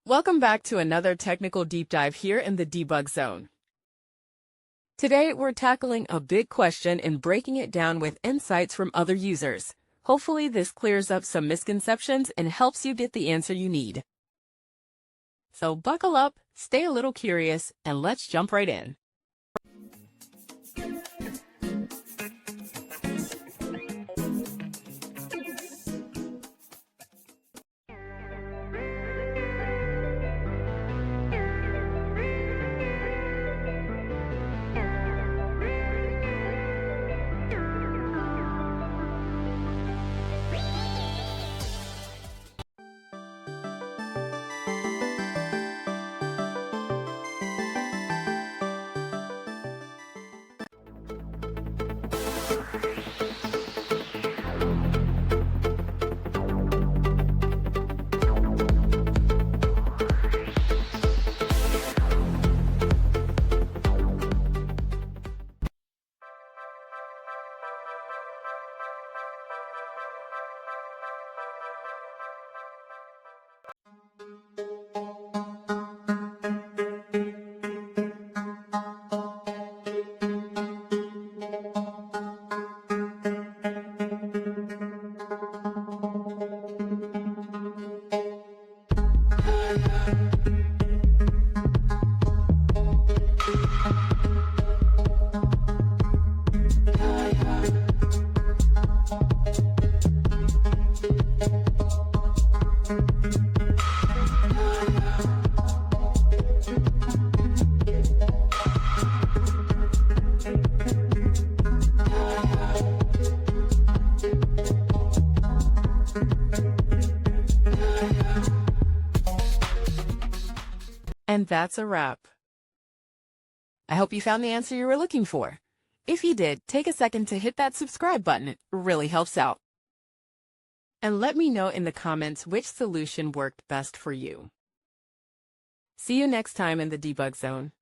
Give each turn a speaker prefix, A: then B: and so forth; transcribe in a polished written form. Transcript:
A: Welcome back to another technical deep dive here in the debug zone. Today, we're tackling a big question and breaking it down with insights from other users. Hopefully, this clears up some misconceptions and helps you get the answer you need. So buckle up, stay a little curious, and let's jump right in. And that's a wrap. I hope you found the answer you were looking for. If you did, take a second to hit that subscribe button. It really helps out. And let me know in the comments which solution worked best for you. See you next time in the debug zone.